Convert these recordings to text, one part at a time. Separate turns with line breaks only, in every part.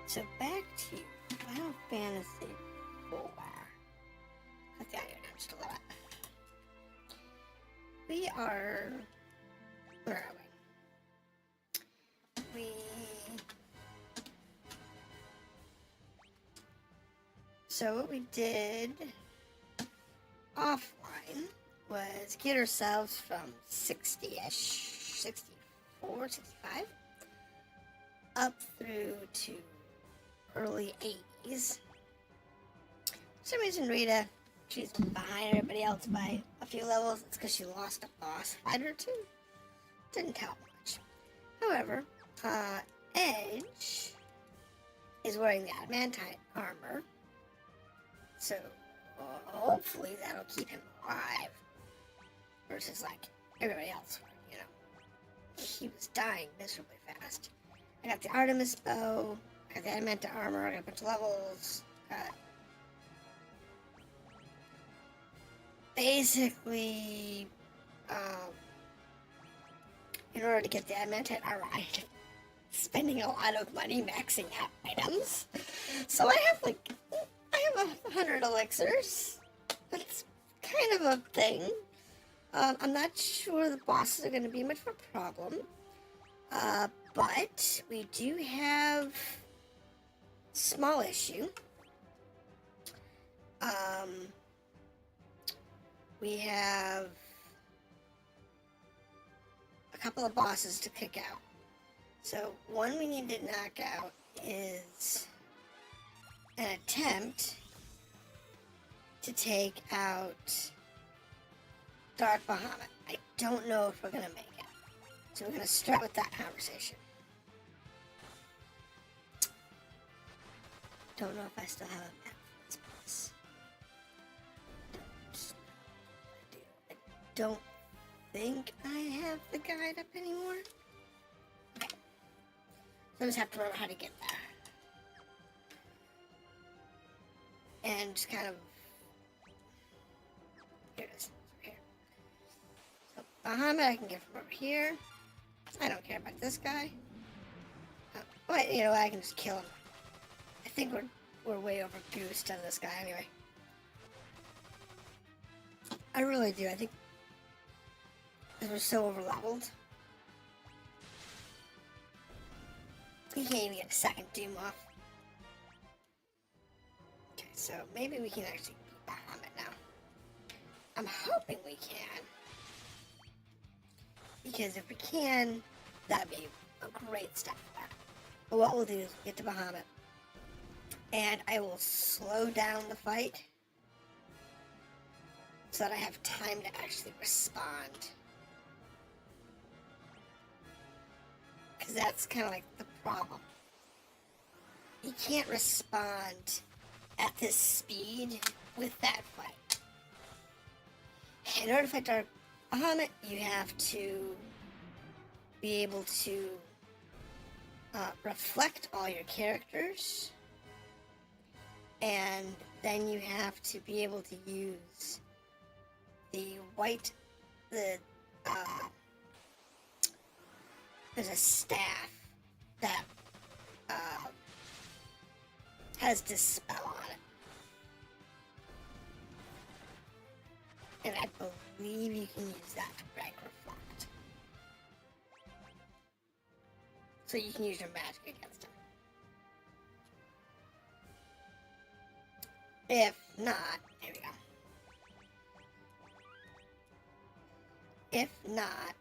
So back to Final Fantasy IV. Cut the audio down just a little bit. We are... Where are we? So what we did offline was get ourselves from 60-ish, 64, 65, up through to early 80s. For some reason, Rydia, she's behind everybody else by a few levels. It's because she lost a boss fight or two. Didn't tell much. However, Edge is wearing the adamantite armor, so hopefully that'll keep him alive. Versus like everybody else, you know. He was dying miserably fast. I got the Artemis bow, I got the adamantite armor, I got a bunch of levels. Basically, in order to get the adamantite armor, I'm spending a lot of money maxing out items. So I have 100 elixirs. That's kind of a thing. I'm not sure the bosses are going to be much of a problem. But we do have small issue. We have a couple of bosses to kick out. So one we need to knock out is an attempt to take out Dark Bahamut. I don't know if we're going to make it. So we're going to start with that conversation. Don't know if I still have a map for this boss. I don't think I have the guide up anymore. Okay. So I just have to remember how to get there. And just kind of... Here it is. Here. So Bahamut I can get from over here. I don't care about this guy. But you know what? I can just kill him. I think we're way over goosed on this guy anyway. I really do. I think we're so over leveled. He can't even get a second doom off. Okay, so maybe we can actually beat Bahamut now. I'm hoping we can. Because if we can, that'd be a great step back. But what we'll do is get to Bahamut. And I will slow down the fight so that I have time to actually respond. Because that's kind of like the problem. You can't respond at this speed with that fight. In order to fight Dark Bahamut, you have to be able to reflect all your characters. And then you have to be able to use the there's a staff that has Dispel on it. And I believe you can use that to break Reflect. So you can use your magic against him. If not, here we go. If not,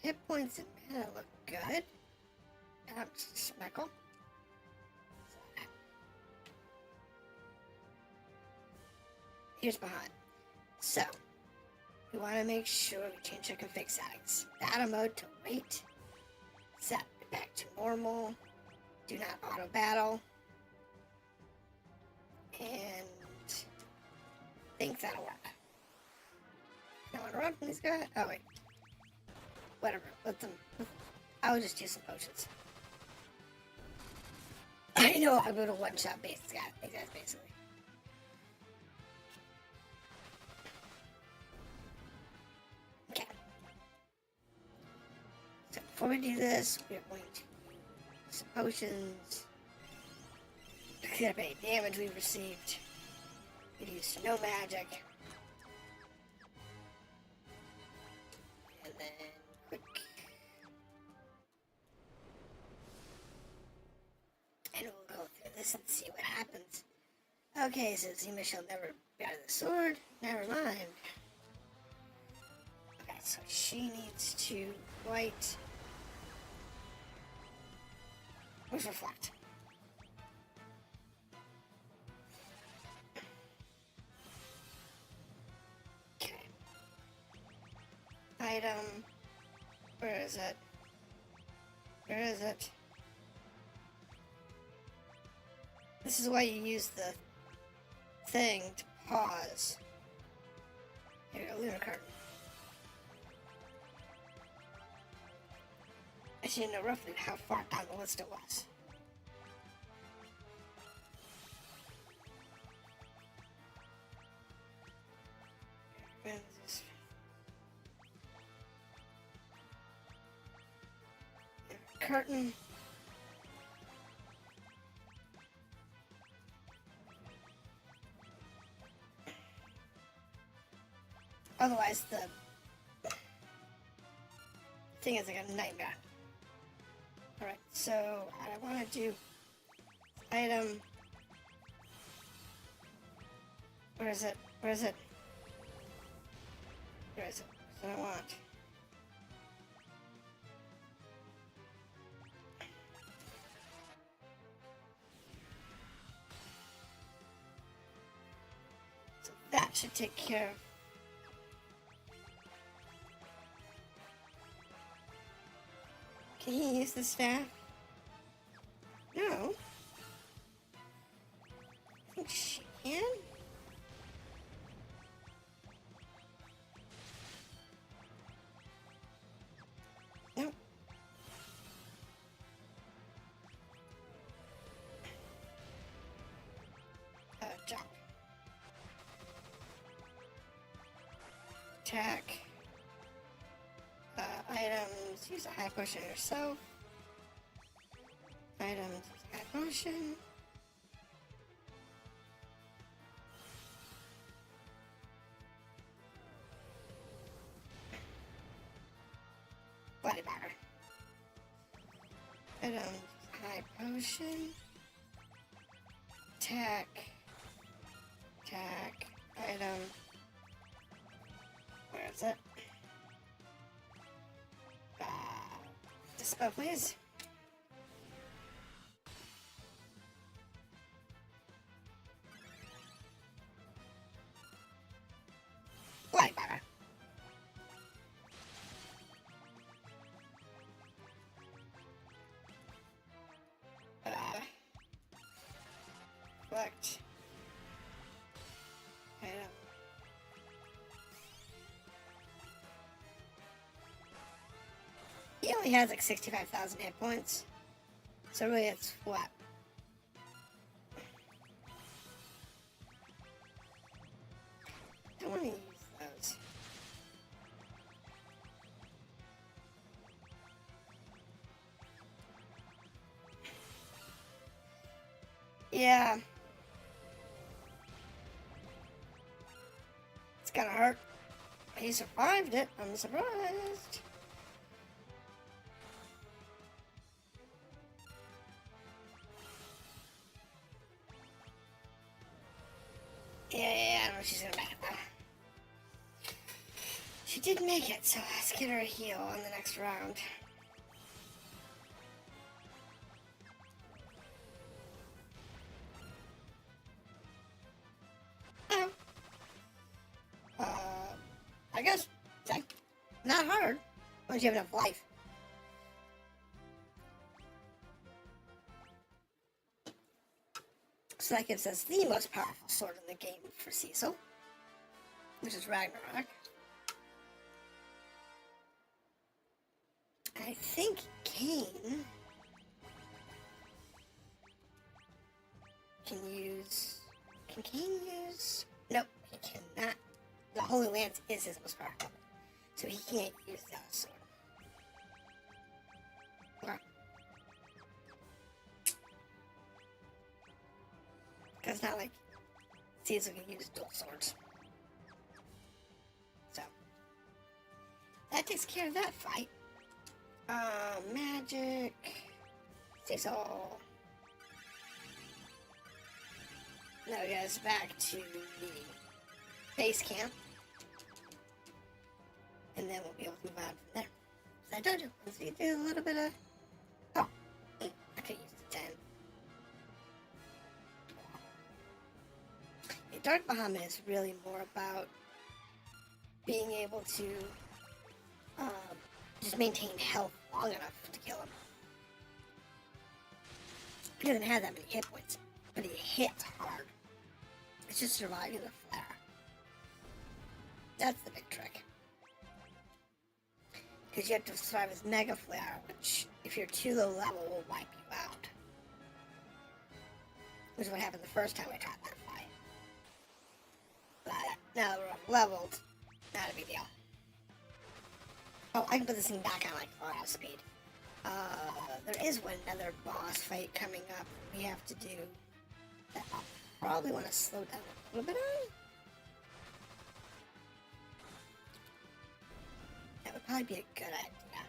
hit points and mana look good. Speckle. Here's behind. So, we want to make sure we change our config settings. Battle mode to wait. Set it back to normal. Do not auto battle. And I think that'll work. I want to run from these guys. Oh wait. Whatever. Let them. I'll just use some potions. I know I'm going to one-shot these guys basically. Okay. So before we do this, we're going to use some potions. Could be damage we've received. We've used no magic. And then quick. And we'll go through this and see what happens. Okay, so Zemus shall never bear the sword. Never mind. Okay, so she needs to write. Where's reflect? Okay. Item. Where is it? Where is it? This is why you use the thing to pause. Here, a lunar curtain. I should know roughly how far down the list it was. Where is this? Curtain. Otherwise, the thing is like a nightmare. Alright, so I want to do item. Where is it? Where is it? Where is it? What I want. So that should take care of. Can he use the staff? No. I think she can. No. Jump. Attack. Items, use a high potion yourself. Items, high potion. Bloody matter. Items, high potion. Attack. Attack. Item. Where is it? Dispel, please. Bloody matter. Collect. Item. He only has like 65,000 hit points. So really it's what? I don't want to use those. Yeah. It's gonna hurt. He survived it. I'm surprised. Yeah, I know she's gonna make it though. She did make it, so let's get her a heal on the next round. Oh. I guess that's not hard once you have enough life. So that gives us the most powerful sword in the game for Cecil, which is Ragnarok. I think Kain can use... Can Kain use... Nope, he cannot. The Holy Lance is his most powerful, so he can't use that sword. it's not like Cecil can use dual swords. So, that takes care of that fight. Magic. Cecil. Now we got us back to the base camp. And then we'll be able to move on from there. So I told you, once we do a little bit of... Oh, I could use the 10. A Dark Bahamut is really more about being able to just maintain health long enough to kill him. He doesn't have that many hit points, but he hits hard. It's just surviving the flare. That's the big trick. Because you have to survive with Mega Flare, which, if you're too low level, will wipe you out. Which is what happened the first time we tried that fight. But now that we're up leveled, not a big deal. Oh, I can put this thing back on like auto speed. There is another boss fight coming up we have to do that I'll probably want to slow down a little bit on. That would probably be a good idea.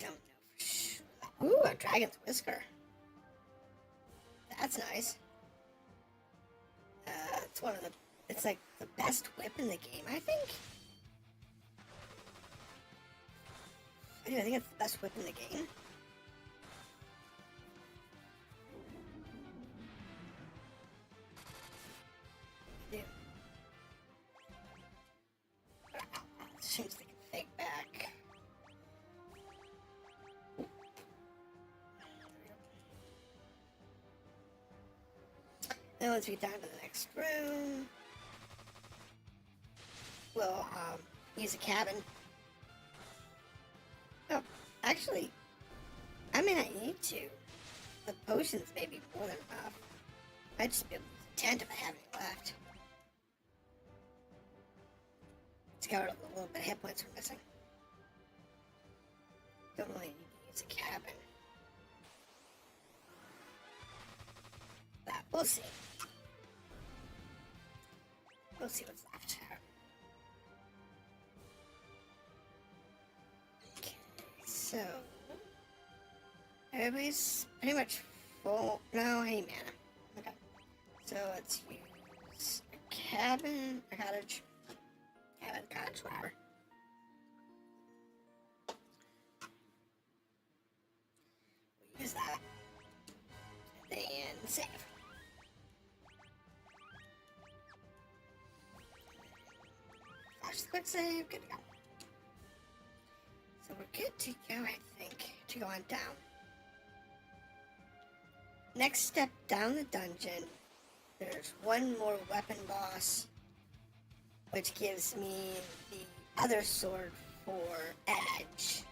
Don't know for sure. Ooh, a dragon's whisker. That's nice. It's one of the... It's like the best whip in the game, I think. I think it's the best whip in the game. Let's change the config back. Now let's get down to the next room. We'll use a cabin. Oh, actually, I may not need to. The potions may be more than enough. I'd just be able to use a tent if I have any left. Let's cover a little bit of hit points we're missing. Don't really need to use a cabin. But we'll see. We'll see what's left here. Okay, so everybody's pretty much full. No, I need mana. Okay, so let's use a cabin, a cottage, whatever. We'll use that. And then save. Flash the quick save, good to go. So we're good to go, I think, to go on down. Next step down the dungeon, there's one more weapon boss, which gives me the other sword for edge.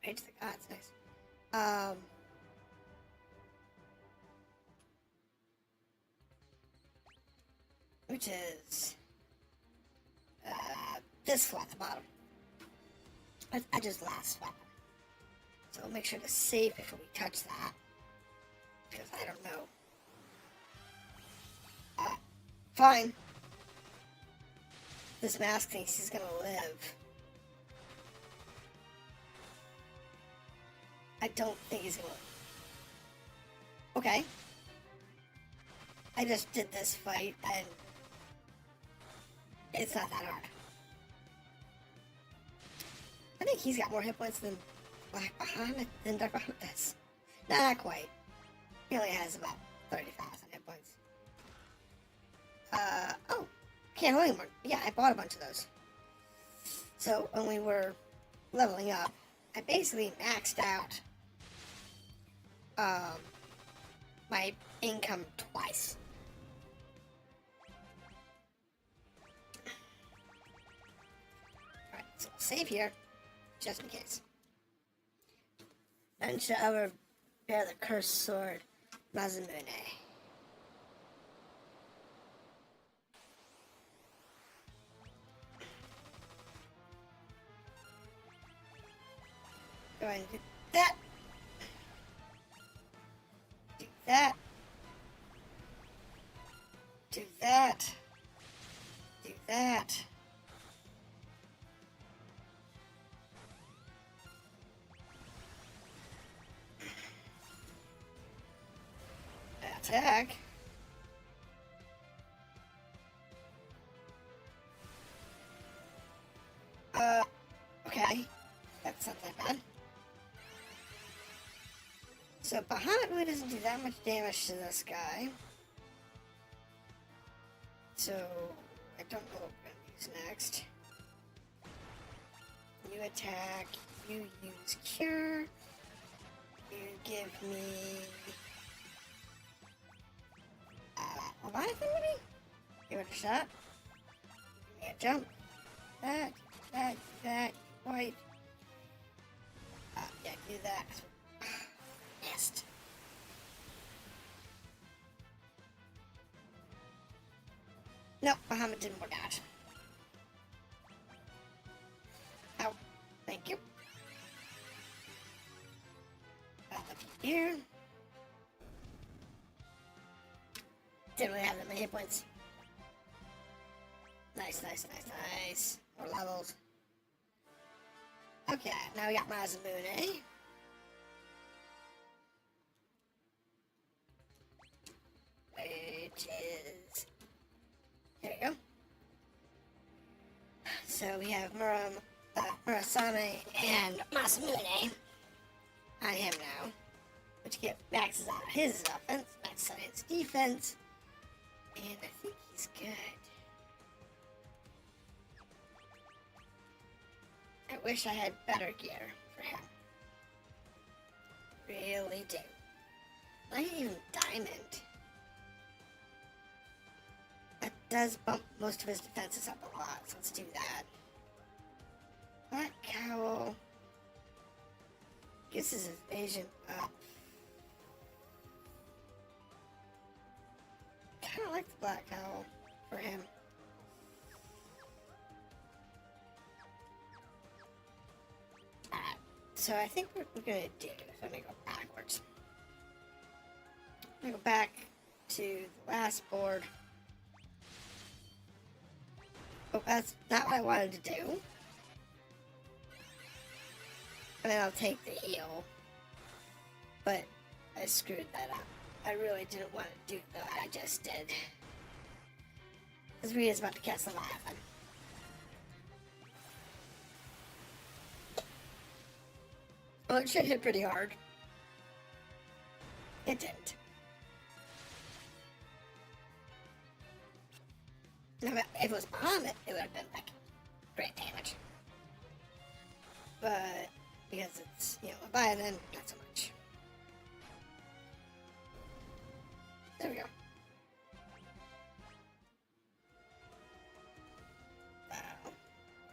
Right to the gods, nice. Which is this one at the bottom. I just last weapon. So we'll make sure to save before we touch that. Because I don't know. Fine. This mask thinks he's gonna live. I don't think he's gonna live. Okay. I just did this fight and it's not that hard. I think he's got more hit points than Black Bahamut than Dark Bahamut does. No, not quite. He only has about 30,000 hit points. Oh, can't hold anymore. Yeah, I bought a bunch of those. So when we were leveling up, I basically maxed out my income twice. Alright, so we'll save here, just in case. Then shall I repair the cursed sword, Mazamune. Go ahead and do that. that. Do that. Do that. Attack. Okay. That's not that bad. So Bahamut really doesn't do that much damage to this guy. So I don't know what we're gonna use next. You attack, you use cure, you give me Leviathan maybe? Give it a shot. Give me a jump. That, white. Yeah, do that. Missed. Nope, Bahamut didn't work out. Ow. Thank you. Up here. Didn't really have that many hit points. Nice. More levels. Okay, now we got Mazamune. Which is... There we go. So we have Murasame and Masamune on him now. Which maxes out his offense, maxes out his defense. And I think he's good. I wish I had better gear for him. Really do. Not even diamond. That does bump most of his defenses up a lot, so let's do that. Black Cowl gets his evasion up. Kinda like the Black Cowl for him. So I think what we're gonna do is I'm gonna go backwards. I'm gonna go back to the last board. Oh, that's not what I wanted to do. And then I'll take the heal. But I screwed that up. I really didn't want to do what I just did. Because Rydia's about to cast Leviathan. Well, it should hit pretty hard. It didn't. Now, if it was Bahamut, it would have been like great damage. But because it's, Leviathan, not so much. There we go.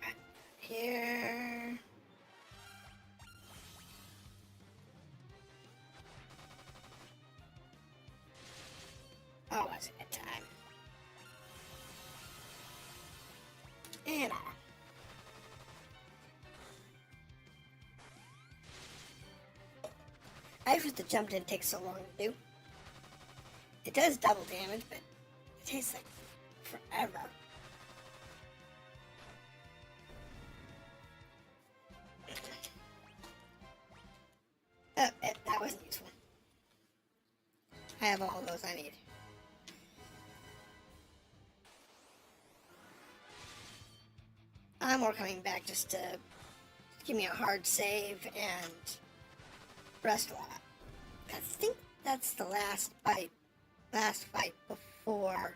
Right here. Oh, was it a time? And I wish the jump didn't take so long to do. It does double damage, but it takes like forever. Oh, that wasn't useful. I have all those I need. I'm more coming back just to give me a hard save and rest a lot. I think that's the last fight before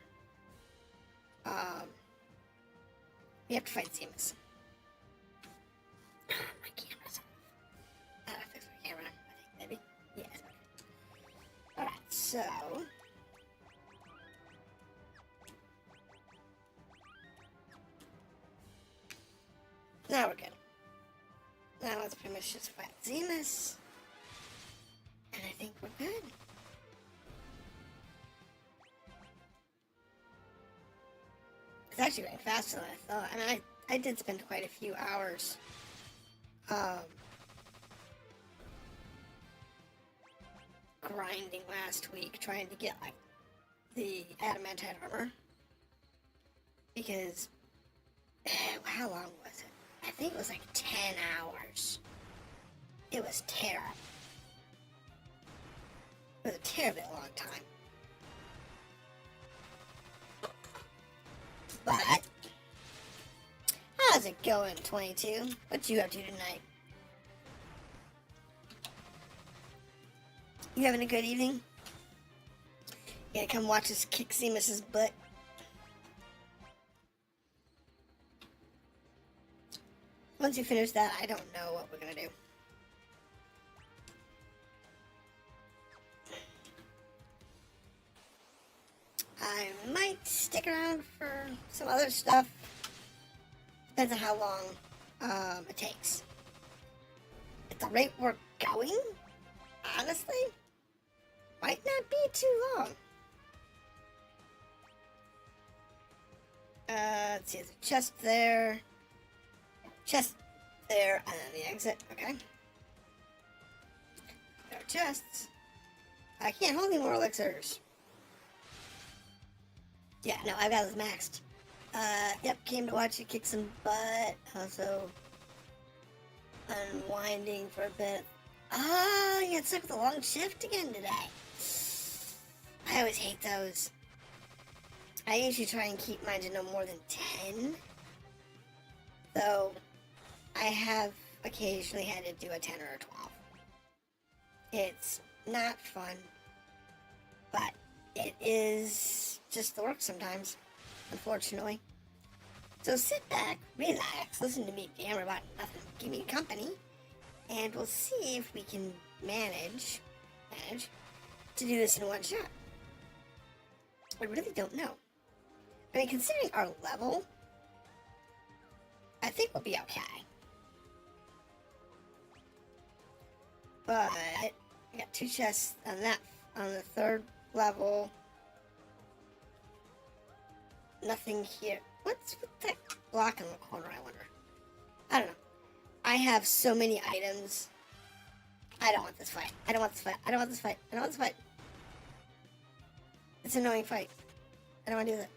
we have to fight Zemus. My camera's off. I fixed my camera, I think, maybe. Yeah, it's okay. Alright, so now we're good. Now let's pretty much just fight Zemus. And I think we're good. It's actually going faster than I thought. I mean, I did spend quite a few hours grinding last week trying to get like the adamantite armor. Because, how long was it? I think it was like 10 hours. It was terrible. It was a terribly long time. But, how's it going, 22? What you up to tonight? You having a good evening? You gonna come watch us kick Zemus's butt? Once you finish that, I don't know what we're gonna do. I might stick around for some other stuff. Depends on how long it takes. At the rate we're going, honestly, might not be too long. Let's see, there's a chest there. Chest there, and then the exit. Okay. There are chests. I can't hold any more elixirs. Yeah, no, I've got this maxed. Yep, came to watch you kick some butt. Also, unwinding for a bit. Ah, you got stuck with a long shift again today. I always hate those. I usually try and keep mine to no more than 10. Though, I have occasionally had to do a 10 or a 12. It's not fun, but it is just the work sometimes, unfortunately. So sit back, relax, listen to me yammer about nothing, give me company, and we'll see if we can manage to do this in one shot. I really don't know. I mean, considering our level, I think we'll be okay. But I got 2 chests on the 3rd level. Nothing here. What's with that block in the corner, I wonder? I don't know. I have so many items. I don't want this fight. I don't want this fight. I don't want this fight. I don't want this fight. It's an annoying fight. I don't want to do that.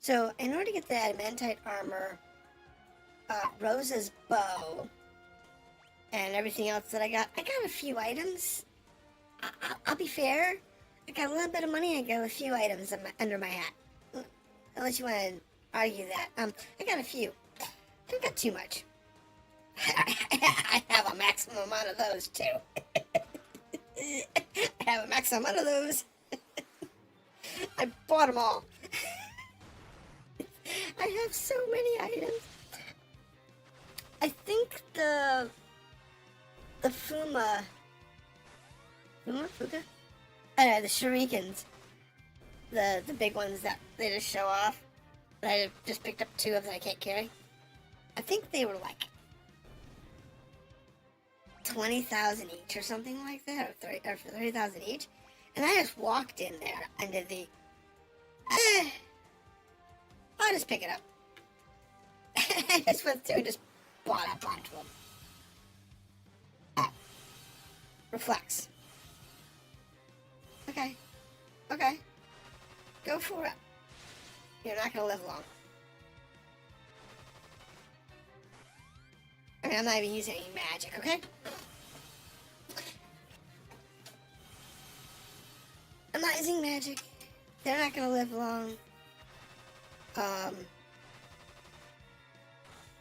So, in order to get the adamantite armor, Rosa's bow, and everything else that I got a few items. I'll be fair. I got a little bit of money, I got a few items under my hat. Unless you want to argue that. I got a few. I don't got too much. I have a maximum amount of those, too. I have a maximum amount of those. I bought them all. I have so many items. I think the Fuga? I know, the shurikens. The big ones that they just show off. That I just picked up 2 of that I can't carry. I think they were like 20,000 each or something like that, or 30,000 each. And I just walked in there and did the, I'll just pick it up. I just went through and just bought a bunch of them. Reflex. Okay. Okay. Go for it. You're not gonna live long. I mean, I'm not even using any magic, okay? I'm not using magic. They're not gonna live long.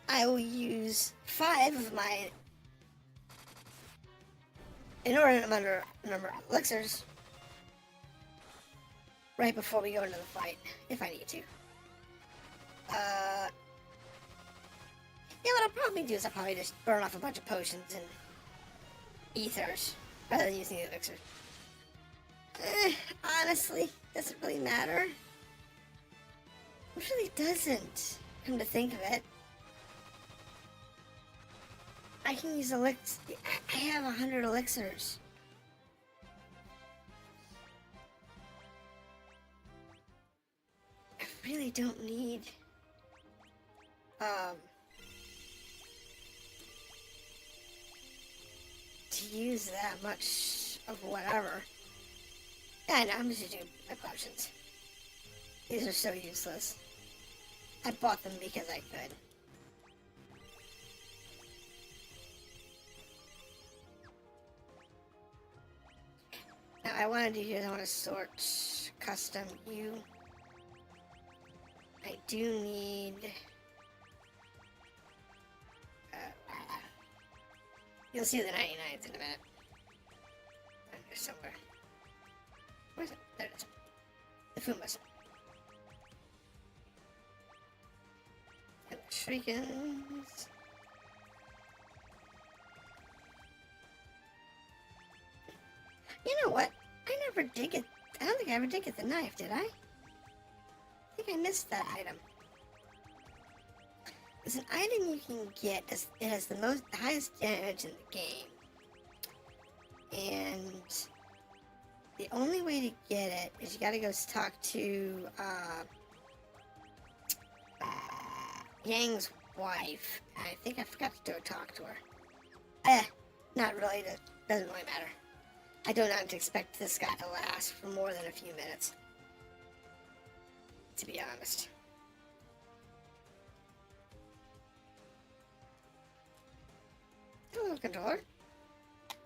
I will use 5 of my inordinate number of elixirs right before we go into the fight, if I need to. Yeah, what I'll probably do is I'll probably just burn off a bunch of potions and ethers rather than using the elixir. Honestly, doesn't really matter. It really doesn't, come to think of it. I can use elixirs. I have 100 elixirs. I really don't need to use that much of whatever. Yeah, I know, I'm just doing my potions. These are so useless. I bought them because I could. Now, I want to do here, I want to sort custom you. I do need... you'll see the 99s in a minute. There's somewhere. Where's it? There it is. The Fumas. And the Shriekins. You know what? I never did get... I don't think I ever did get the knife, did I? I think I missed that item. It's an item you can get. It has the highest damage in the game. And the only way to get it is you gotta go talk to Yang's wife. I think I forgot to go talk to her. Not really. It doesn't really matter. I do not expect this guy to last for more than a few minutes. To be honest. Hello, controller.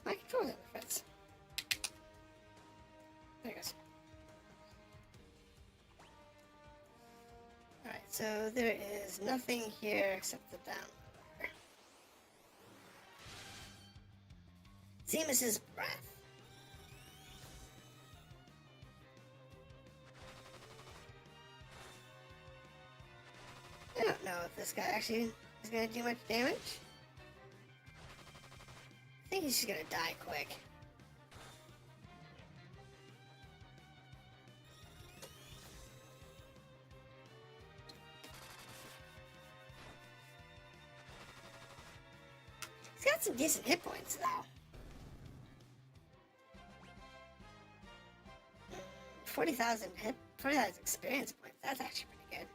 My controller never fits. There it goes. Alright, so there is nothing here except the downloader. Zemus's breath. I don't know if this guy actually is going to do much damage. I think he's just going to die quick. He's got some decent hit points, though. 40,000 experience points. That's actually pretty good.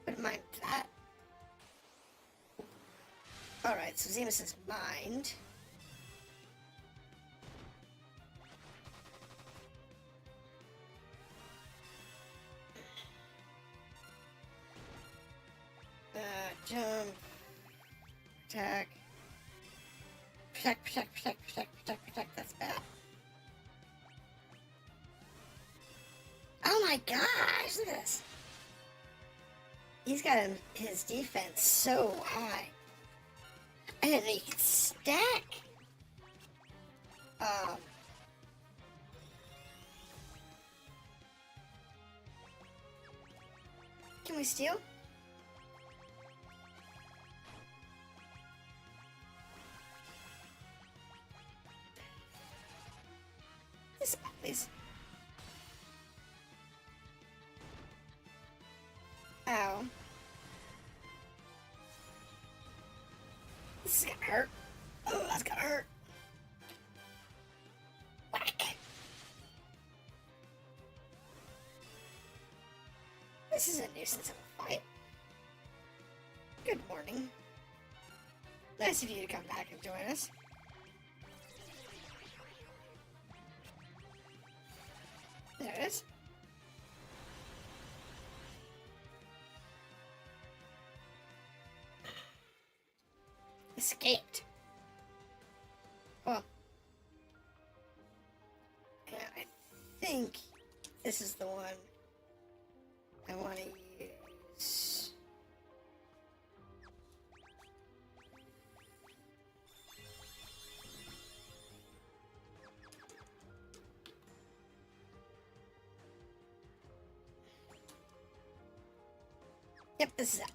Wouldn't mind that. Alright, so Zemus' mind. Jump. Attack. Protect. That's bad. Oh my gosh, look at this. He's got his defense so high. I didn't know you could stack. Can we steal? This one, please. Ow. This is gonna hurt. Oh, that's gonna hurt. Whack. This is a nuisance of a fight. Good morning. Nice of you to come back and join us. There it is. Escaped. Well, yeah, I think this is the one I want to use. Yep, this is it.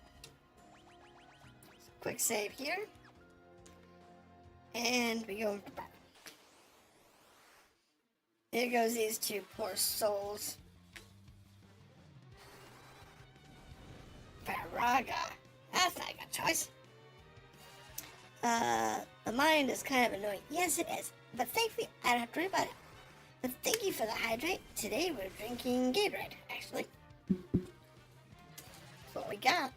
Quick save here. And we go into battle. Here goes these two poor souls. Paraga. That's not a good choice. The mind is kind of annoying. Yes, it is. But thankfully, I don't have to worry about it. But thank you for the hydrate. Today we're drinking Gatorade, actually. That's what we got.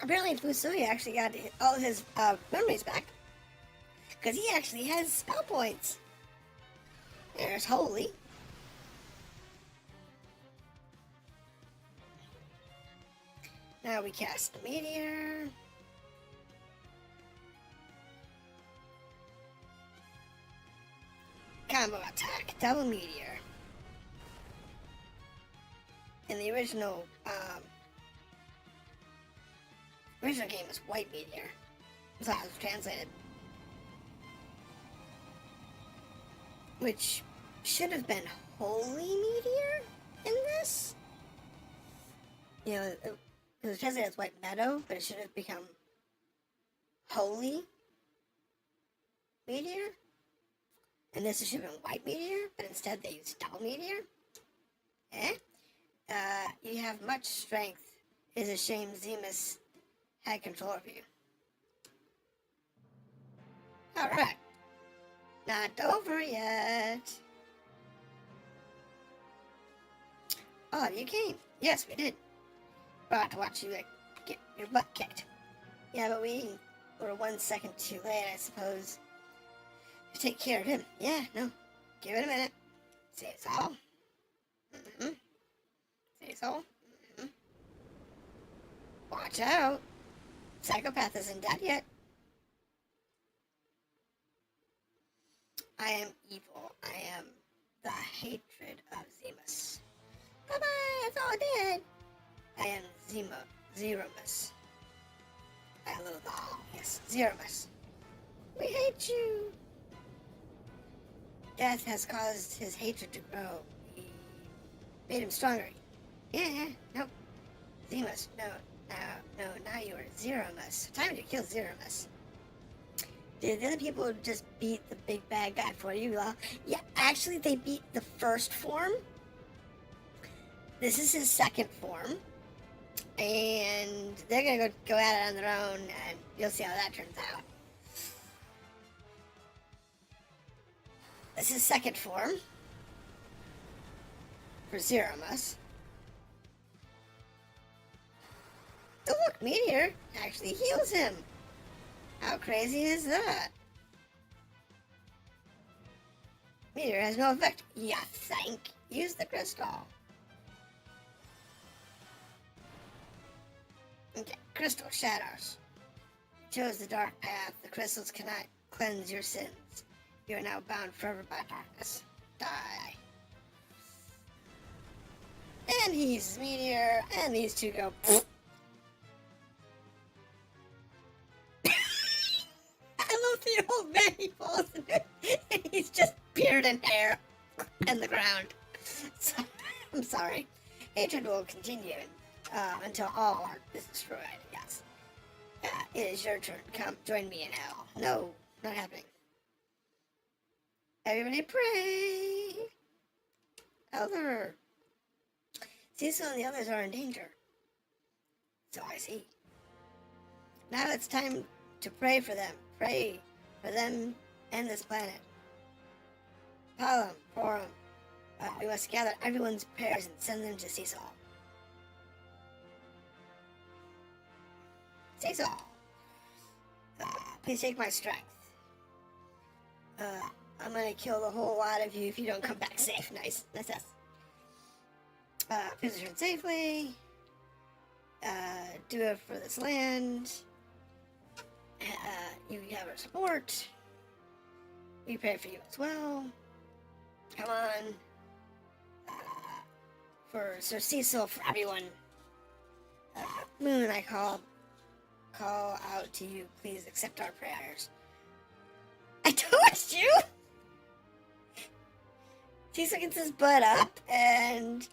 Apparently, Fusuya actually got all his memories back. Because he actually has spell points. There's Holy. Now we cast the Meteor. Combo attack, double Meteor. In the original game was White Meteor. That's how it was translated. Which should have been Holy Meteor in this. You know, it was translated as White Meadow, but it should have become Holy Meteor. And this should have been White Meteor, but instead they used Double Meteor. You have much strength. It is a shame Zemus had control of you. Alright. Not over yet. Oh, you came. Yes, we did. Brought to watch you get your butt kicked. Yeah, but we were 1 second too late, I suppose. To take care of him. Yeah, no. Give it a minute. Cecil. Cecil. Watch out. Psychopath isn't dead yet. I am evil. I am the hatred of Zemus. Bye-bye, that's all I did. I am Zemus. I loathe all. Yes, Zemus. We hate you. Death has caused his hatred to grow. We made him stronger. Yeah, nope. Zemus, no, now you are Zemus. Time to kill Zemus. Did the other people just beat the big bad guy for you? Yeah, actually they beat the first form. This is his second form. And they're gonna go at it on their own, and you'll see how that turns out. This is second form for Zemus. Oh look, Meteor actually heals him. How crazy is that? Meteor has no effect. Yeah, use the crystal. Okay, crystal shadows. You chose the dark path. The crystals cannot cleanse your sins. You are now bound forever by darkness. Die. And he uses Meteor, and these two go. I love the old man. He falls in it, and he's just beard and hair in the ground. So, I'm sorry. Hatred will continue until all heart is destroyed. Yes. It is your turn. Come, join me in hell. No, not happening. Everybody pray. Elder. Cecil and the others are in danger. So I see. Now it's time to pray for them. Pray for them and this planet. Palom, Forum. We must gather everyone's prayers and send them to Cecil. Cecil. Please take my strength. I'm gonna kill the whole lot of you if you don't come back safe. Nice. Nice. Please return safely. Do it for this land. You have our support. We pray for you as well. Come on. For Sir Cecil, for everyone. Moon, I call out to you. Please accept our prayers. I told you! Cecil gets his butt up and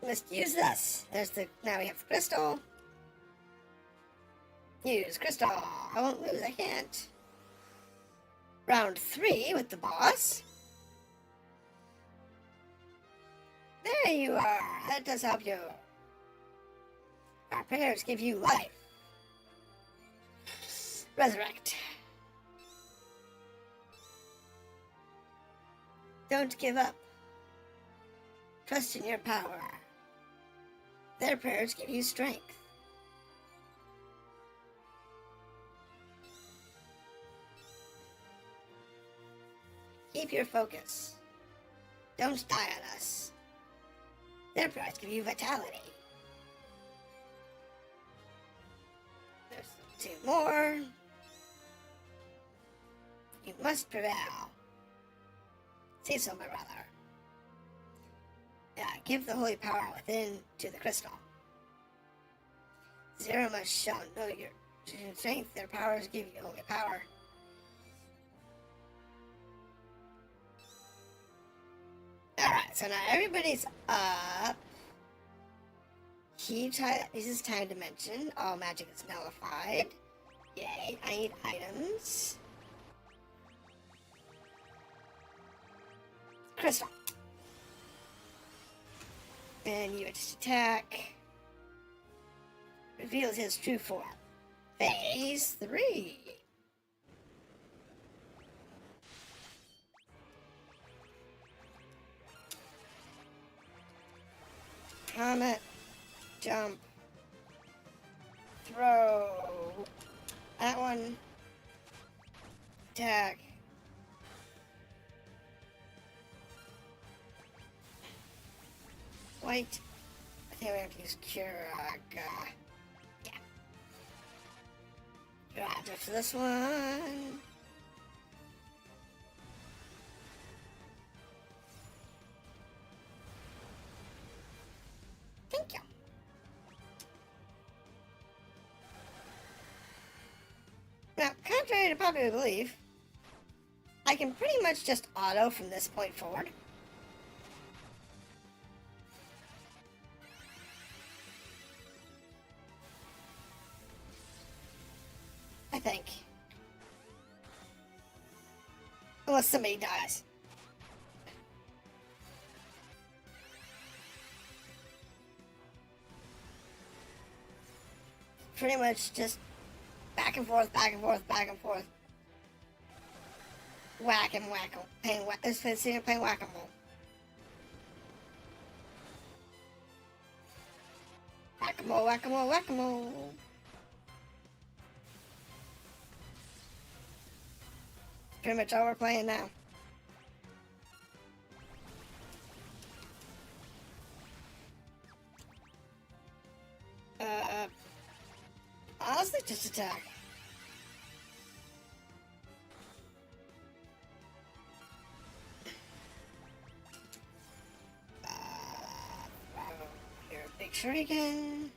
must use this. Now we have the crystal. Use crystal. I won't lose, I can't. Round 3 with the boss. There you are. That does help you. Our prayers give you life. Resurrect. Don't give up. Trust in your power. Their prayers give you strength. keep your focus. Don't die on us. Their prayers give you vitality. There's 2 more. You must prevail. Cecil, my brother. Give the holy power within to the crystal. Zemus shall know your strength. Their powers give you holy power. Alright, so now everybody's up. He uses time dimension. All magic is nullified. Yay, I need items. Crystal. And you just attack. Reveals his true form. Phase 3. Comet. Jump. Throw. That one. Attack. Wait. I think we have to use cure. Yeah. Right, just this one. Thank you. Now, contrary to popular belief, I can pretty much just auto from this point forward. I think. Unless somebody dies. Pretty much just back and forth, back and forth, back and forth. Whack and whack-a-mole. Playing whack-a-mole. Whack-a-mole, whack-a-mole, whack-a-mole. Pretty much all we're playing now. Honestly, just attack. Here, big shuriken.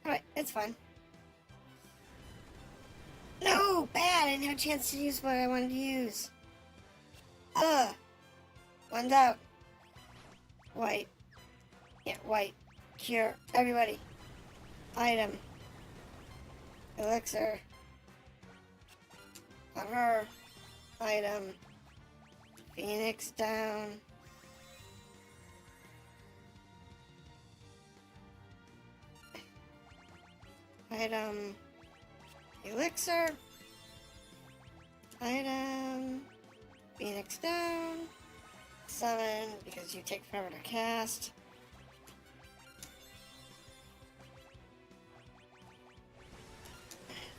Alright, it's fine. No, bad. I didn't have a chance to use what I wanted to use. One's out. White. Yeah, white. Cure. Everybody. Item. Elixir. On her. Item. Phoenix down. Item. Elixir. Item. Phoenix down. Summon, because you take forever to cast.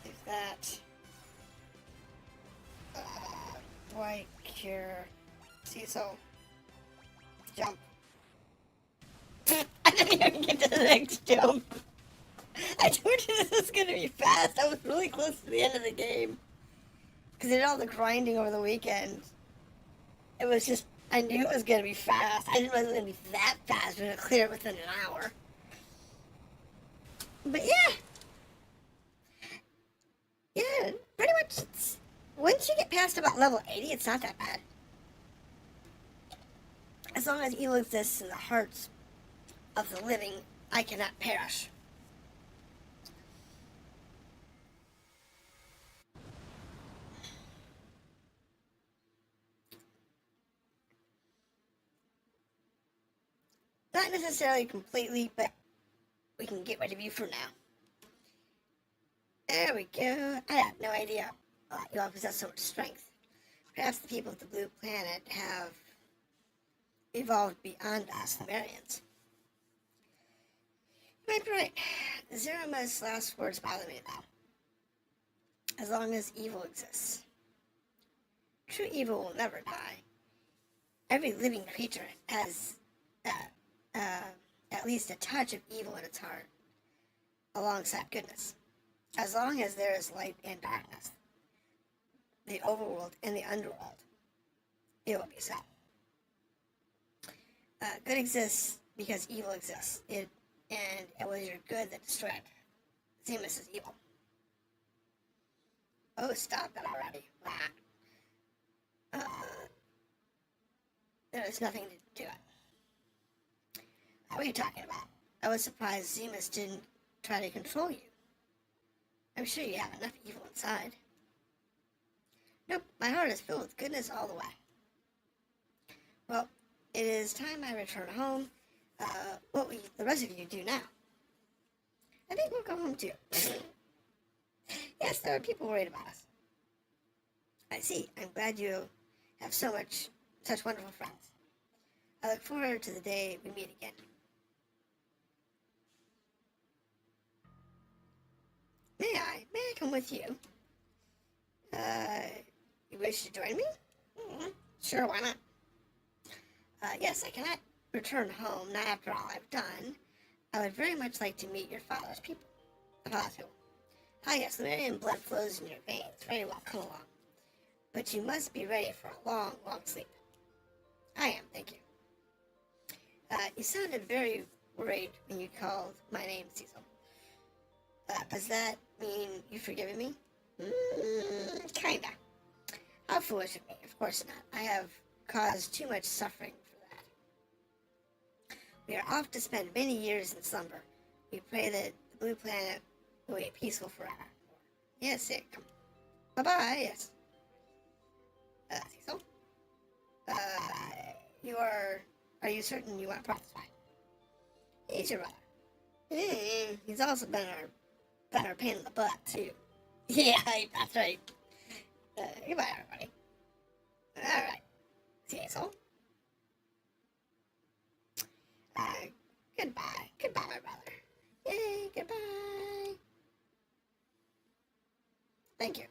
Leave that. White, cure. Cecil. Jump. I didn't even get to the next jump. I told you this was gonna be fast. I was really close to the end of the game. Because I did all the grinding over the weekend. It was just, I knew it was gonna be fast. I didn't realize it was gonna be that fast. We're gonna clear it within an hour. But yeah. Yeah, pretty much, once you get past about level 80, it's not that bad. As long as evil exists in the hearts of the living, I cannot perish. Not necessarily completely, but we can get rid of you for now. There we go. I have no idea. You all possess so much strength. Perhaps the people of the blue planet have evolved beyond us, the variants. Right. Zemus' last words bother me, though. As long as evil exists. True evil will never die. Every living creature has at least a touch of evil in its heart, alongside goodness. As long as there is light and darkness, the overworld and the underworld, it will be so. Good exists because evil exists. And it was your good that destroyed Zemus is evil. Oh, stop it already. There is nothing to do it. What are you talking about? I was surprised Zemus didn't try to control you. I'm sure you have enough evil inside. Nope, my heart is filled with goodness all the way. Well, it is time I return home. What will the rest of you do now? I think we'll go home too. Yes, there are people worried about us. I see. I'm glad you have such wonderful friends. I look forward to the day we meet again. May I come with you? You wish to join me? Sure, why not? Yes, I cannot return home, not after all I've done. I would very much like to meet your father's people. Ah, yes, the Marian blood flows in your veins. Very well, come along. But you must be ready for a long, long sleep. I am, thank you. You sounded very worried when you called my name, Cecil. Does that mean you've forgiven me? Kinda. How foolish of me. Of course not. I have caused too much suffering for that. We are off to spend many years in slumber. We pray that the blue planet will be peaceful forever. Yes, come. Bye-bye, yes. Cecil? Are you certain you want to participate? He's your brother. He's also been our pain in the butt, too. Yeah, that's right. Goodbye, everybody. Alright. Cecil? Goodbye. Goodbye, my brother. Yay, goodbye. Thank you.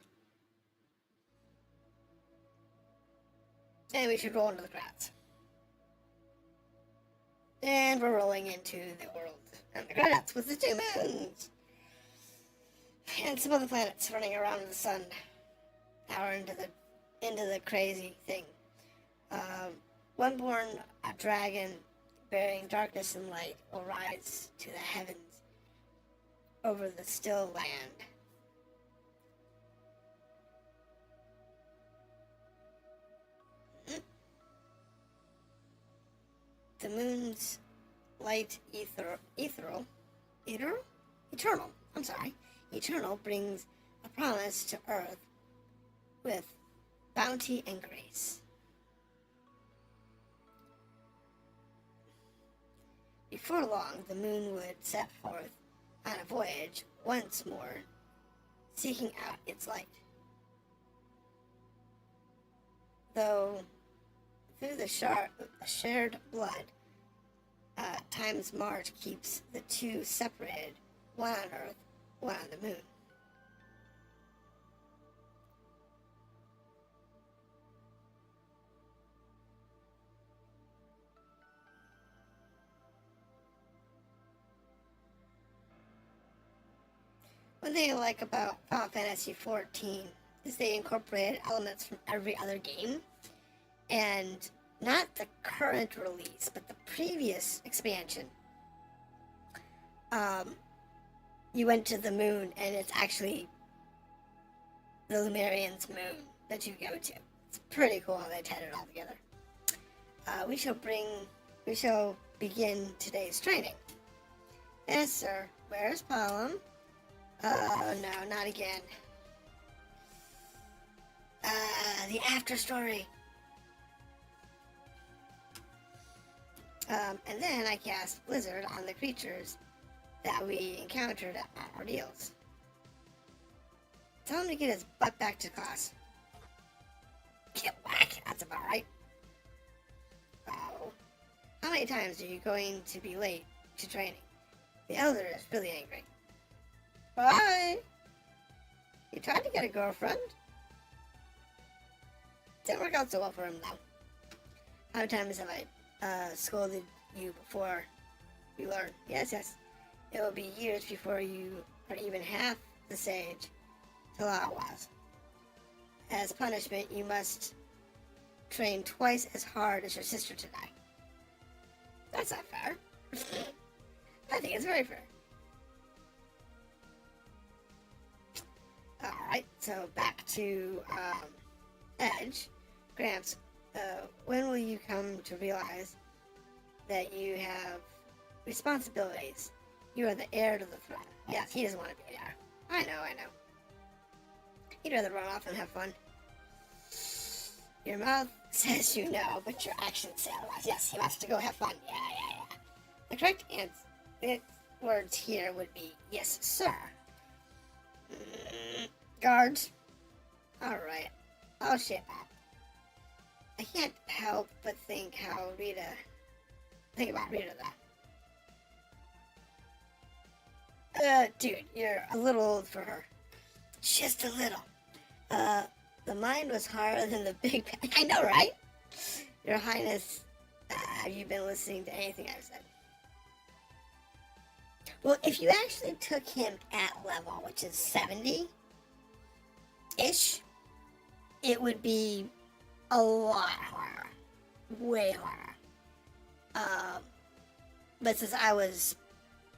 And we should roll into the credits. And we're rolling into the world. And the credits with the 2 moons. And some other planets running around the sun. Hour into the crazy thing. One born a dragon bearing darkness and light will rise to the heavens over the still land. The moon's light eternal brings a promise to earth with bounty and grace. Before long, the moon would set forth on a voyage once more, seeking out its light. Though through the shared blood, time's march keeps the two separated, one on Earth, one on the moon. One thing I like about Final Fantasy XIV is they incorporated elements from every other game, and not the current release, but the previous expansion. You went to the moon, and it's actually the Lumerian's moon that you go to. It's pretty cool how they tied it all together. We shall begin today's training. Yes, sir. Where's Palom? Oh, no, not again. The after story. And then I cast Blizzard on the creatures that we encountered at our ordeals. Tell him to get his butt back to class. Get whack, that's about right. Oh. How many times are you going to be late to training? The elder is really angry. Why? You tried to get a girlfriend? Didn't work out so well for him, though. How many times have I scolded you before you learn? Yes, yes. It will be years before you are even half the sage Talal was. As punishment, you must train twice as hard as your sister today. That's not fair. I think it's very fair. Alright, so back to Edge. Gramps, when will you come to realize that you have responsibilities? You are the heir to the throne. Yes, he doesn't want to be the heir. I know. He'd rather run off and have fun. Your mouth says you know, but your actions say otherwise. Yes, he wants to go have fun. Yeah. The correct words here would be, yes, sir. Guards. Alright, I'll ship that. I can't help but think about Rydia though. Dude, you're a little old for her. Just a little. The mind was harder than the big pen. I know, right? Your Highness, have you been listening to anything I've said? Well, if you actually took him at level, which is 70-ish, it would be a lot harder. Way harder. But since I was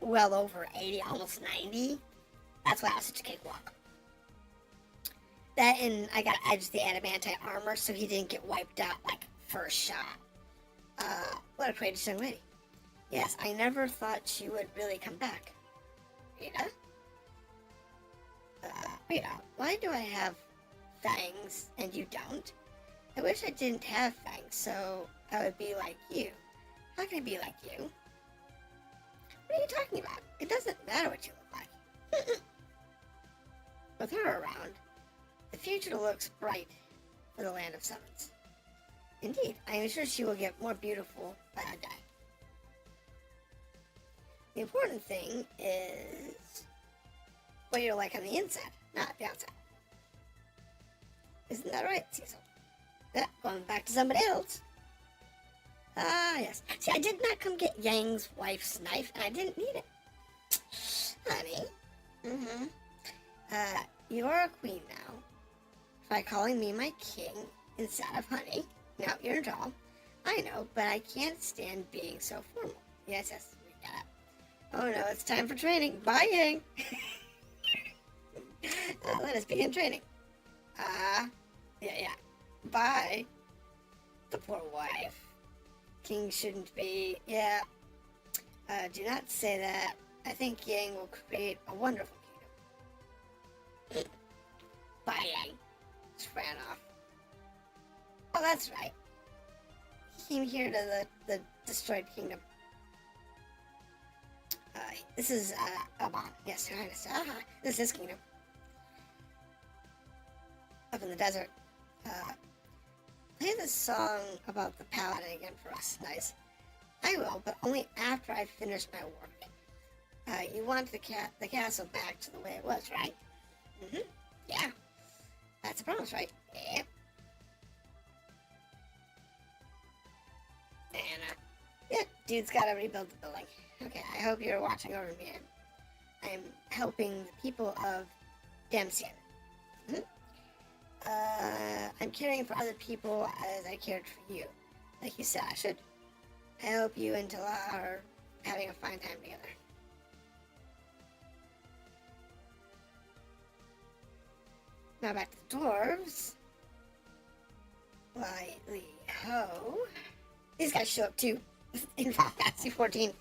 well over 80, almost 90, that's why I was such a cakewalk. That and I got Edge the adamantite armor so he didn't get wiped out like first shot. What a courageous young lady. Yes, I never thought she would really come back. Rydia? Rydia, why do I have fangs and you don't? I wish I didn't have fangs so I would be like you. How can I be like you? What are you talking about? It doesn't matter what you look like. With her around, the future looks bright for the land of summons. Indeed, I am sure she will get more beautiful by the day. The important thing is what you're like on the inside, not the outside. Isn't that right, Cecil? Yeah, going back to somebody else. Ah, yes. See, I did not come get Yang's wife's knife, and I didn't need it. Honey. You're a queen now. By calling me my king instead of honey. No, you're in trouble. I know, but I can't stand being so formal. Yes, we got it. Oh no, it's time for training. Bye, Yang. Let us begin training. Yeah. Bye. The poor wife. King shouldn't be. Yeah. Do not say that. I think Yang will create a wonderful kingdom. Bye, Yang. Just ran off. Oh, that's right. He came here to the destroyed kingdom. This is, Aban. Yes, Your Highness. This is his kingdom. Up in the desert. Play this song about the paladin again for us. Nice. I will, but only after I finish my work. You want the castle back to the way it was, right? Yeah. That's a promise, right? Yeah. And, yeah, dude's gotta rebuild the building. Okay, I hope you're watching over me. I'm helping the people of Dempsey. I'm caring for other people as I cared for you. Like you said I should. I hope you and Tala are having a fine time together. Now back to the dwarves. Lightly ho. These guys show up too in Final Fantasy 14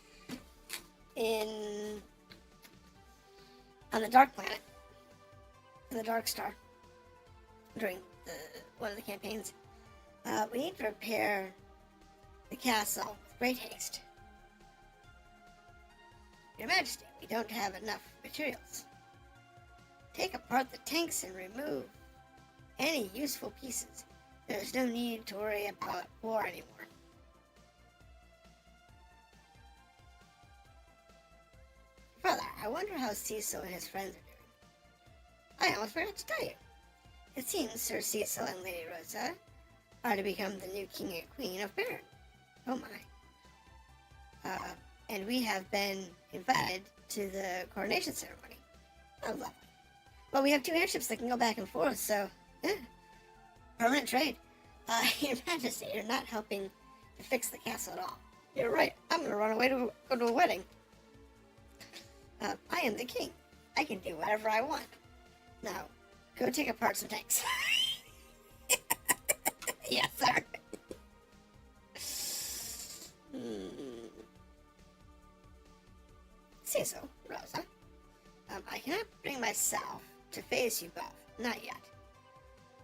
on the Dark Planet, in the Dark Star, during one of the campaigns. We need to repair the castle with great haste. Your Majesty, we don't have enough materials. Take apart the tanks and remove any useful pieces. There's no need to worry about war anymore. I wonder how Cecil and his friends are doing. I almost forgot to tell you. It seems Sir Cecil and Lady Rosa are to become the new king and queen of Baron. Oh my. And we have been invited to the coronation ceremony. Oh, lovely. Well, we have 2 airships that can go back and forth, so, permanent trade. Your Majesty, you're not helping to fix the castle at all. You're right. I'm gonna run away to go to a wedding. I am the king. I can do whatever I want. Now, go take apart some tanks. Yes, sir. Cecil, Rosa, I cannot bring myself to face you both. Not yet.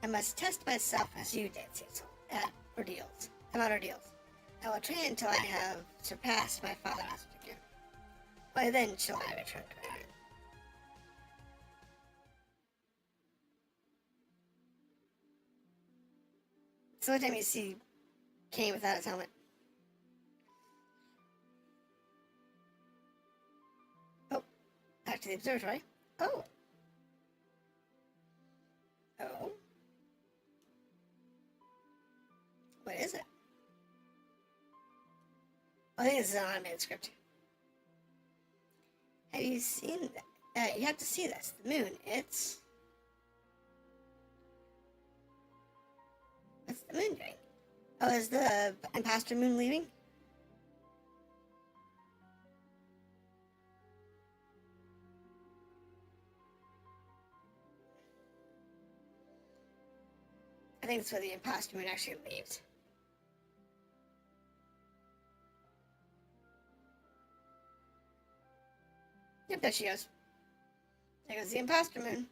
I must test myself as you did, Cecil, at ordeals. I will train until I have surpassed my father again. Why then shall I return to Baron? So what time you see Kain without his helmet? Oh, back to the observatory. Oh. Oh. What is it? I think this is an automated script. Have you seen that? You have to see this. The moon, it's... What's the moon doing? Oh, is the imposter moon leaving? I think that's where the imposter moon actually leaves. Yep, there she goes. There goes the imposter moon.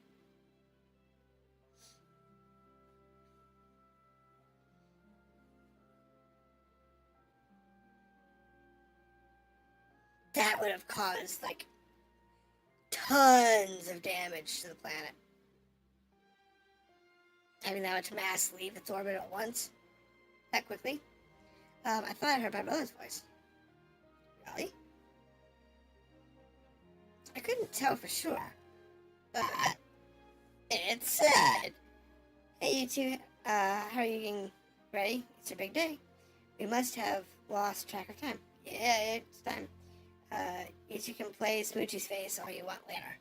That would have caused, like, tons of damage to the planet. Having that much mass leave its orbit at once. That quickly. I thought I heard my brother's voice. Really? I couldn't tell for sure. But it said, hey, you two, how are you getting ready? It's your big day. We must have lost track of time. Yeah, it's time. You two can play Smoochie's face all you want later.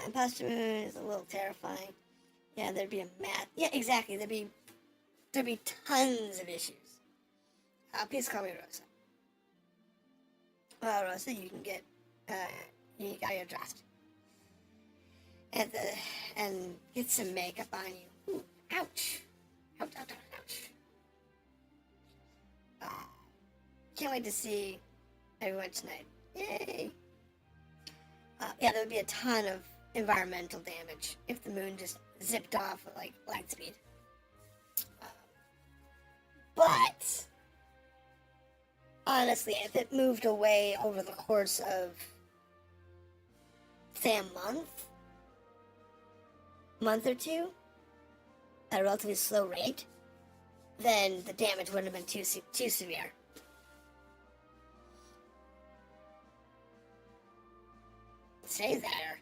Imposter moon is a little terrifying. Yeah, there'd be a yeah, exactly. There'd be tons of issues. Please call me Rosa. Well, Rosa, you can get you got your draft. And get some makeup on you. Ooh, ouch. Ouch, ouch, ouch, ouch. Can't wait to see everyone tonight. Yay. Yeah, there would be a ton of environmental damage if the moon just zipped off at, like, light speed. But, honestly, if it moved away over the course of, say, a month or two, at a relatively slow rate, then the damage wouldn't have been too severe. Stay there.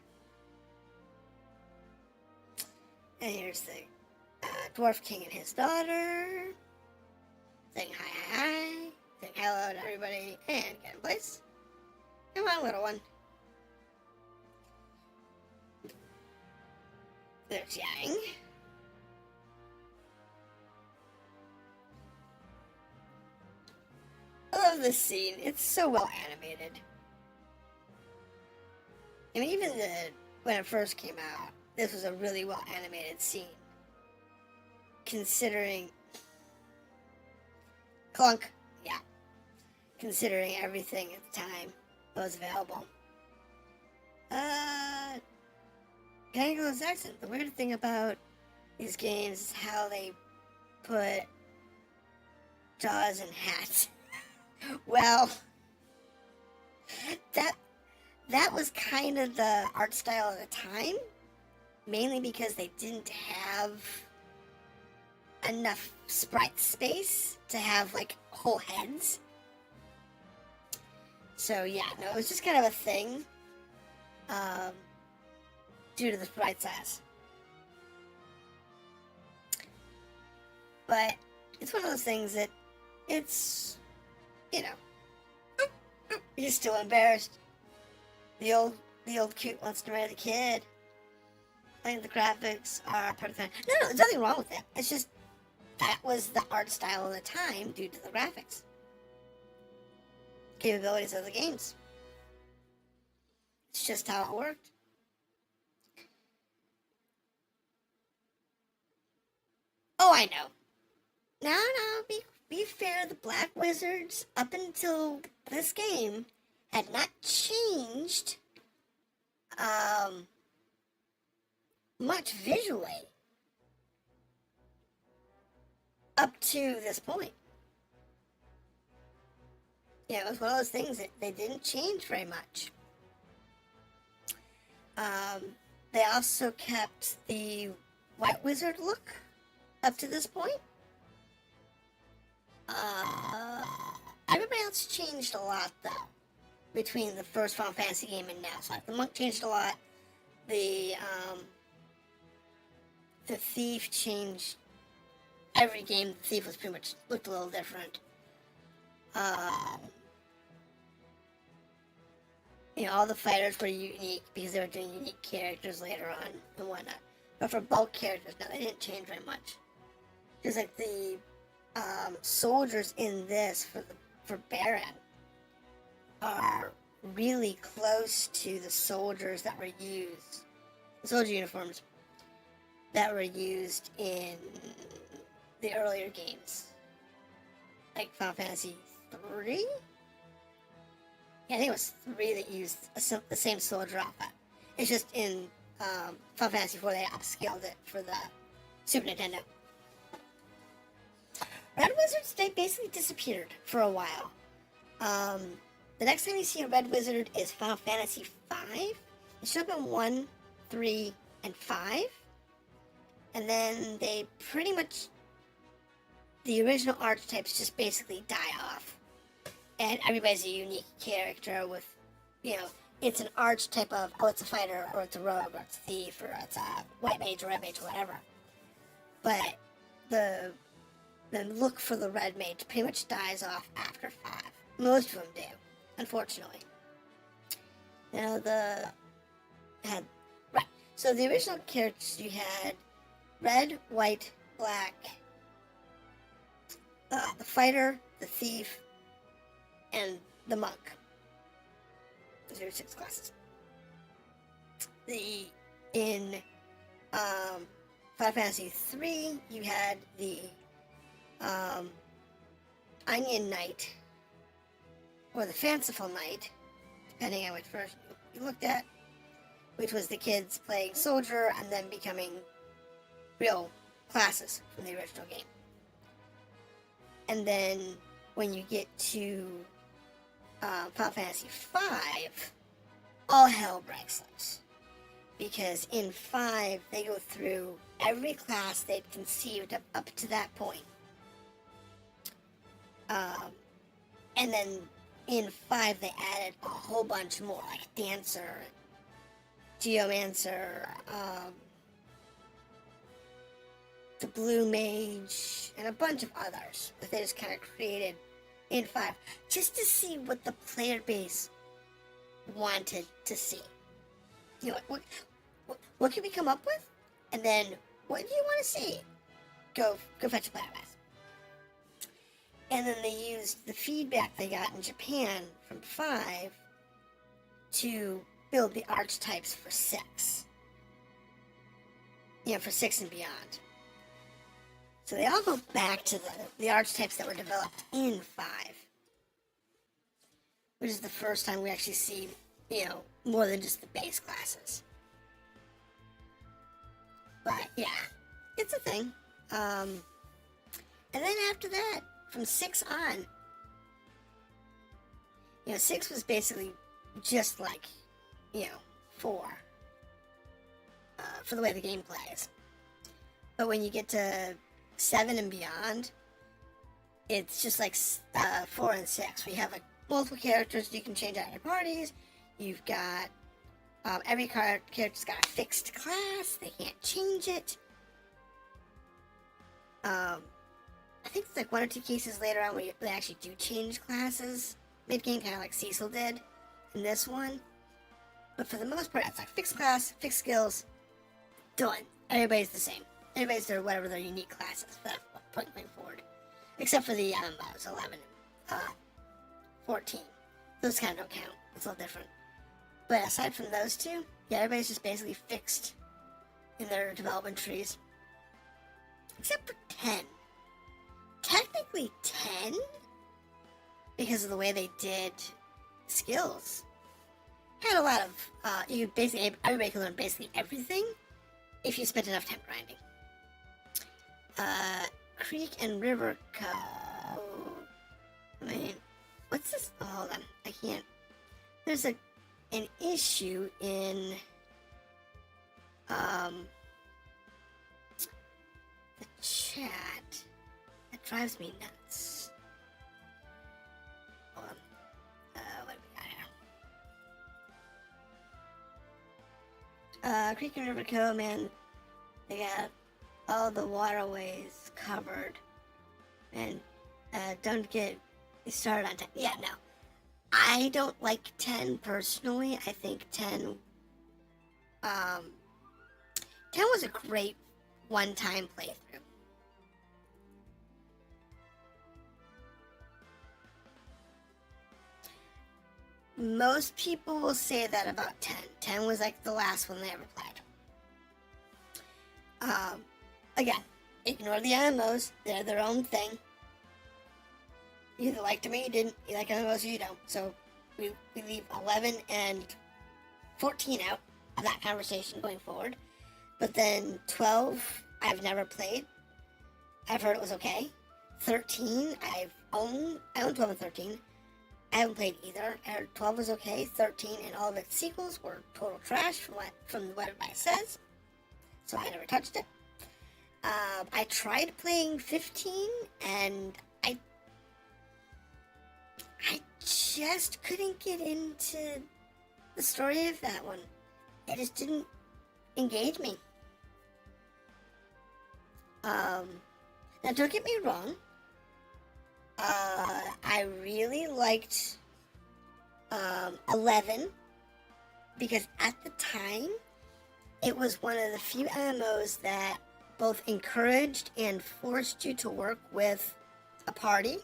And here's the Dwarf King and his daughter. Saying hi, saying hello to everybody, and get in place. Come on, little one. There's Yang. I love this scene. It's so well animated. I mean, even when it first came out, this was a really well animated scene. Considering Clunk, yeah. Considering everything at the time that was available. Tyrannical is excellent. The weird thing about these games is how they put jaws in hats. Well, that was kind of the art style of the time, mainly because they didn't have enough sprite space to have, like, whole heads. So yeah, no, it was just kind of a thing due to the sprite size. But it's one of those things that it's, you know, you're still embarrassed. The old cute wants to marry the kid. I think the graphics are part of the... No, there's nothing wrong with it. It's just that was the art style of the time due to the graphics. Capabilities of the games. It's just how it worked. Oh, I know. No, be fair. The Black Wizards, up until this game, had not changed much visually up to this point. Yeah, it was one of those things that they didn't change very much. They also kept the White Wizard look up to this point. Everybody else changed a lot, though, between the first Final Fantasy game and now. So, like, the Monk changed a lot. The Thief changed. Every game, the Thief was pretty much looked a little different. You know, all the fighters were unique because they were doing unique characters later on and whatnot. But for bulk characters, no, they didn't change very much. Just like the soldiers in this for Baron are really close to the soldiers that were used, the soldier uniforms that were used in the earlier games, like Final Fantasy 3. Yeah, I think it was 3 that used the same soldier outfit. It's just in Final Fantasy 4 they upscaled it for the Super Nintendo. Red Wizards, they basically disappeared for a while. The next time you see a Red Wizard is Final Fantasy 5. It should have been 1, 3, and 5. And then they pretty much... the original archetypes just basically die off. And everybody's a unique character with, you know, it's an archetype of, oh, it's a fighter, or it's a rogue, or it's a thief, or it's a white mage, or red mage, or whatever. But the look for the red mage pretty much dies off after 5. Most of them do, unfortunately. You know, right. So the original characters, you had red, white, black, the fighter, the thief, and the monk. Those are 6 classes. In Final Fantasy 3, you had the Onion Knight, or the Fanciful Knight, depending on which version you looked at, which was the kids playing soldier and then becoming real classes from the original game. And then when you get to Final Fantasy 5, all hell breaks loose. Because in 5, they go through every class they'd conceived up to that point. And then in 5, they added a whole bunch more, like Dancer, Geomancer, the Blue Mage, and a bunch of others that they just kind of created in 5, just to see what the player base wanted to see. You know, what can we come up with? And then, what do you want to see? Go fetch a player base. And then they used the feedback they got in Japan from 5 to build the archetypes for 6. You know, for 6 and beyond. So they all go back to the archetypes that were developed in 5. Which is the first time we actually see, you know, more than just the base classes. But, yeah, it's a thing. And then after that, from 6 on, you know, 6 was basically just like, you know, 4. For the way the game plays. But when you get to 7 and beyond, it's just like 4 and 6. We have multiple characters you can change out your parties. You've got every character's got a fixed class. They can't change it. I think it's like 1 or 2 cases later on where they actually do change classes mid-game, kind of like Cecil did in this one. But for the most part, it's like fixed class, fixed skills, done. Everybody's the same. Everybody's their whatever their unique classes for that point going forward. Except for the 11 and 14. Those kind of don't count. It's a little different. But aside from those two, yeah, everybody's just basically fixed in their development trees. Except for 10. Technically 10, because of the way they did skills, had a lot of, everybody can learn basically everything if you spent enough time grinding. Creek and River Cove. I mean, what's this? Oh, hold on. I can't. There's an issue in the chat that drives me nuts. Hold on. What do we got here? Creek and River Cove, man. They got all the waterways covered. And don't get started on 10. Yeah, no. I don't like 10 personally. I think 10 was a great one-time playthrough. Most people will say that about 10. 10 was like the last one they ever played. Again, ignore the MMOs. They're their own thing. You either liked them or you didn't. You like MMOs or you don't. So we leave 11 and 14 out of that conversation going forward. But then 12, I've never played. I've heard it was okay. 13, I own 12 and 13. I haven't played either. 12 was okay. 13 and all of its sequels were total trash from what everybody says. So I never touched it. I tried playing 15 and I just couldn't get into the story of that one. It just didn't engage me. Now don't get me wrong. I really liked 11 because at the time it was one of the few MMOs that both encouraged and forced you to work with a party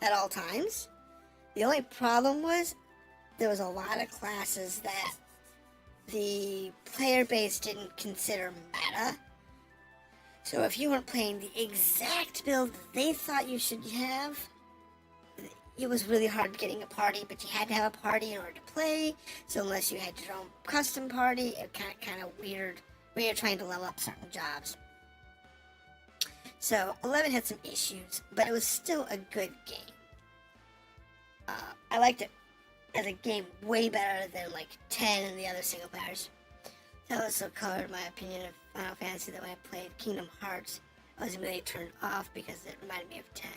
at all times. The only problem was there was a lot of classes that the player base didn't consider meta. So if you weren't playing the exact build they thought you should have, it was really hard getting a party, but you had to have a party in order to play. So unless you had your own custom party, it kind of weird when you're trying to level up certain jobs. So 11 had some issues, but it was still a good game. I liked it as a game way better than like 10 and the other single players. That also colored my opinion of Final Fantasy that when I played Kingdom Hearts, I was really turned off because it reminded me of 10.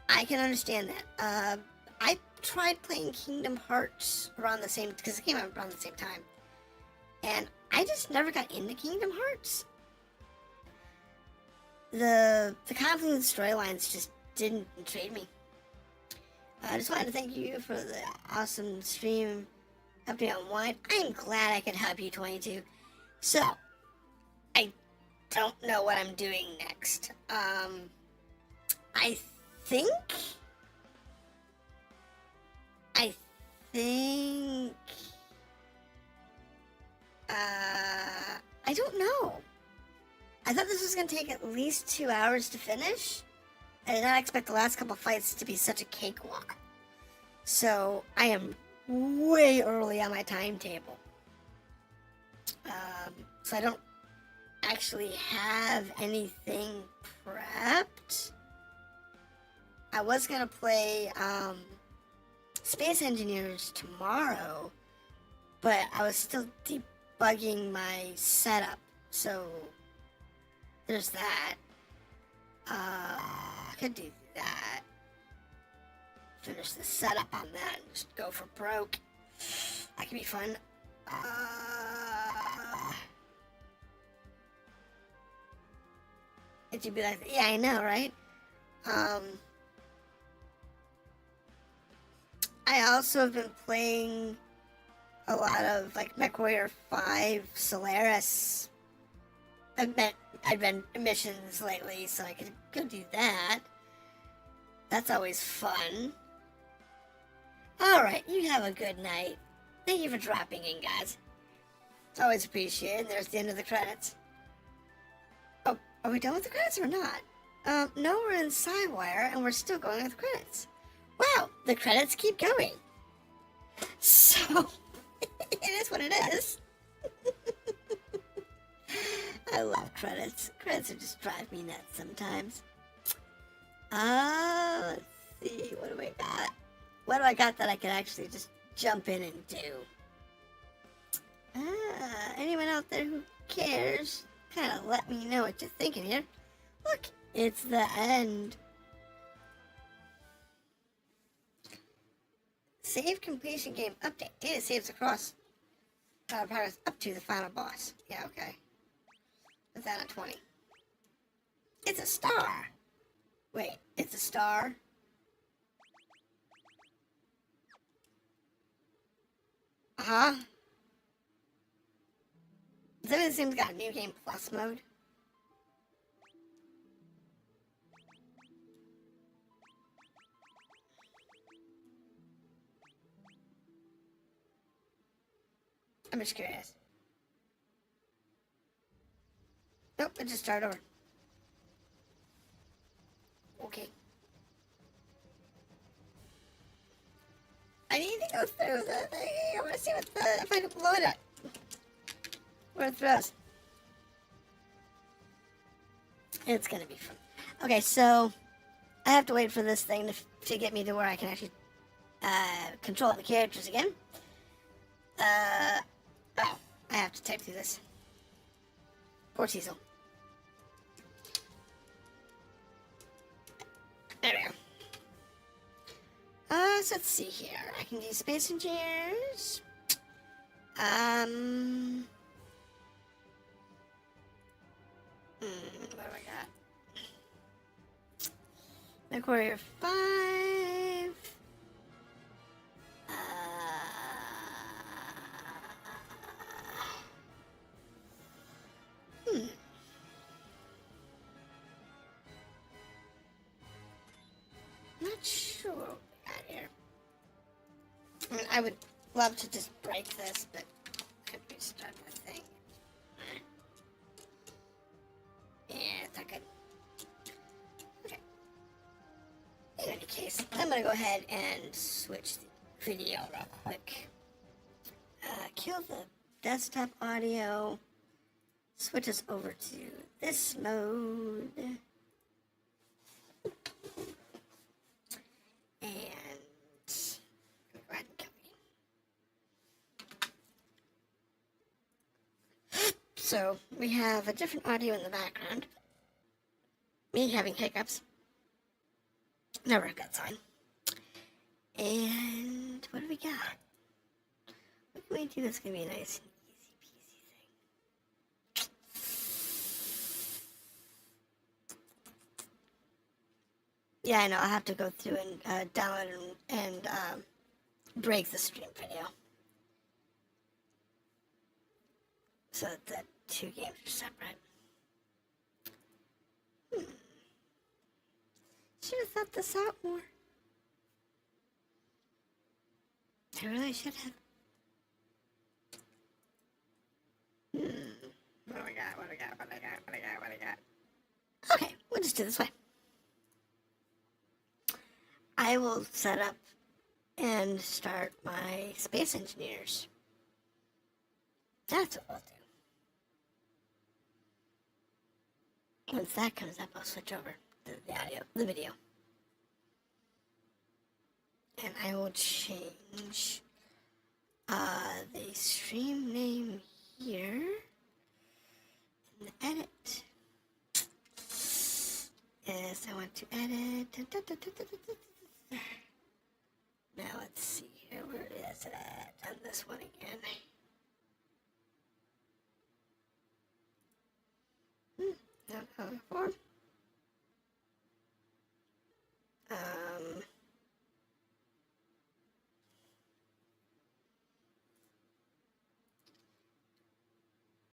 I can understand that. I tried playing Kingdom Hearts around the same, because it came out around the same time, and I just never got into Kingdom Hearts. The convoluted storylines just didn't intrigue me. I just wanted to thank you for the awesome stream update on wine. I'm glad I could help you, 22. So, I don't know what I'm doing next. I think I don't know. I thought this was going to take at least 2 hours to finish. I did not expect the last couple fights to be such a cakewalk. So, I am way early on my timetable. So I don't actually have anything prepped. I was going to play Space Engineers tomorrow, but I was still debugging my setup. So, there's that. I could do that. finish the setup on that and just go for broke. That could be fun. Did you be like, yeah, I know, right? I also have been playing a lot of like MechWarrior 5 Solaris missions lately, so I could go do that. That's always fun. Alright, you have a good night. Thank you for dropping in, guys. It's always appreciated. There's the end of the credits. Oh, are we done with the credits or not? No, we're in Sidewire, and we're still going with the credits. Wow, the credits keep going. So, it is what it is. I love credits. Credits are just drive me nuts sometimes. Let's see, what do I got? What do I got that I can actually just jump in and do? Anyone out there who cares, kind of let me know what you're thinking here. Look, it's the end. Save completion game update. Data saves across progress up to the final boss. Yeah, okay. Put that on 20. It's a star. Wait, it's a star? Uh-huh. This seems got a new game plus mode. I'm just curious. Nope, it just started over. Okay. I need to go through the thing. I want to see what if I can blow it up. Where it throws. It's gonna be fun. Okay, so I have to wait for this thing to get me to where I can actually control the characters again. Oh, I have to type through this. Poor Cecil. There we go. So let's see here. I can do Space Engineers. What do I got? MechWarrior 5. Not sure what we got here. I mean, I would love to just break this, but could restart the thing. Yeah, it's not good. Okay. In any case, I'm gonna go ahead and switch the video real quick. Kill the desktop audio. Switch us over to this mode. And go ahead and kill me. So we have a different audio in the background. Me having hiccups. Never a good sign. And what do we got? What can we do that's gonna be a nice and easy peasy thing? Yeah, I know. I'll have to go through and download and break the stream video. So that the two games are separate. Should have thought this out more. I really should have. What do I got? Okay, we'll just do it this way. I will set up and start my Space Engineers. That's what we'll do. Once that comes up, I'll switch over to the video. And I will change the stream name here in the edit. Yes, I want to edit. Let's see here. Where is it at? On this one again.